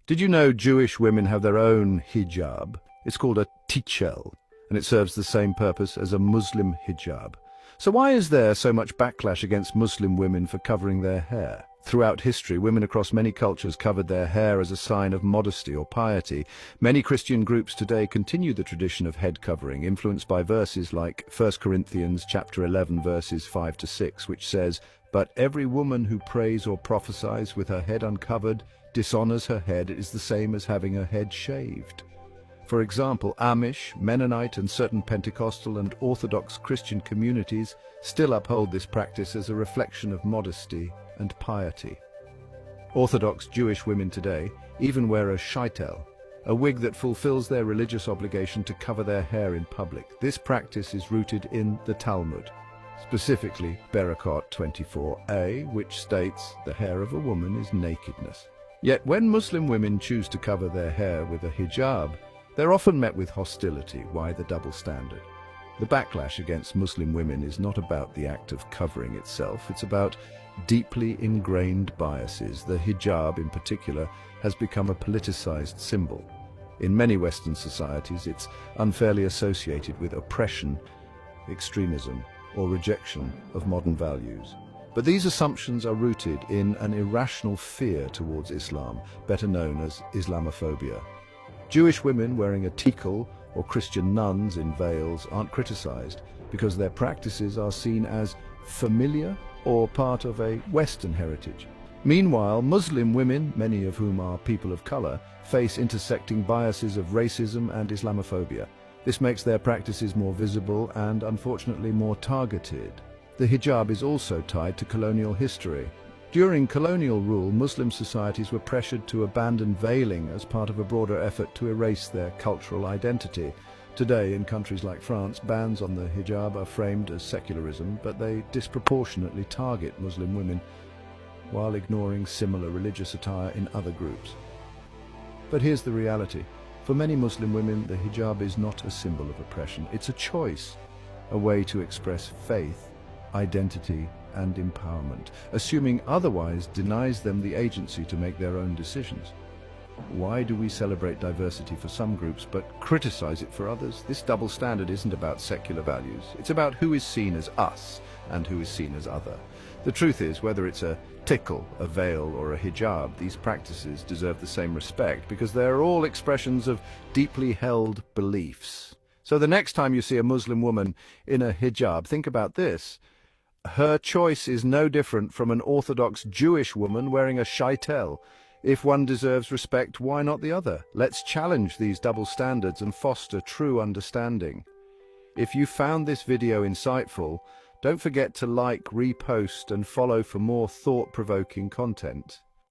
Did you know Jewish women have their own hijab? It's called a Tichel, and it serves the same purpose as a Muslim hijab. So why is there so much backlash against Muslim women for covering their hair? Throughout history, women across many cultures covered their hair as a sign of modesty or piety. Many Christian groups today continue the tradition of head covering, influenced by verses like 1 Corinthians chapter 11, verses 5 to 6, which says, "But every woman who prays or prophesies with her head uncovered dishonors her head. It is the same as having her head shaved." For example, Amish, Mennonite, and certain Pentecostal and Orthodox Christian communities still uphold this practice as a reflection of modesty and piety. Orthodox Jewish women today even wear a Sheitel, a wig that fulfills their religious obligation to cover their hair in public. This practice is rooted in the Talmud, specifically Berachot 24a, which states the hair of a woman is nakedness. Yet when Muslim women choose to cover their hair with a hijab, they're often met with hostility. Why the double standard? The backlash against Muslim women is not about the act of covering itself, it's about deeply ingrained biases. The hijab, in particular, has become a politicized symbol. In many Western societies, it's unfairly associated with oppression, extremism, or rejection of modern values. But these assumptions are rooted in an irrational fear towards Islam, better known as Islamophobia. Jewish women wearing a Tichel or Christian nuns in veils aren't criticized because their practices are seen as familiar or part of a Western heritage. Meanwhile, Muslim women, many of whom are people of color, face intersecting biases of racism and Islamophobia. This makes their practices more visible and, unfortunately, more targeted. The hijab is also tied to colonial history. During colonial rule, Muslim societies were pressured to abandon veiling as part of a broader effort to erase their cultural identity. Today, in countries like France, bans on the hijab are framed as secularism, but they disproportionately target Muslim women, while ignoring similar religious attire in other groups. But here's the reality. For many Muslim women, the hijab is not a symbol of oppression. It's a choice, a way to express faith, identity, and empowerment. Assuming otherwise denies them the agency to make their own decisions. Why do we celebrate diversity for some groups but criticize it for others? This double standard isn't about secular values. It's about who is seen as us and who is seen as other. The truth is, whether it's a tichel, a veil, or a hijab, these practices deserve the same respect because they are all expressions of deeply held beliefs. So the next time you see a Muslim woman in a hijab, think about this. Her choice is no different from an Orthodox Jewish woman wearing a Sheitel. If one deserves respect, why not the other? Let's challenge these double standards and foster true understanding. If you found this video insightful, don't forget to like, repost, and follow for more thought-provoking content.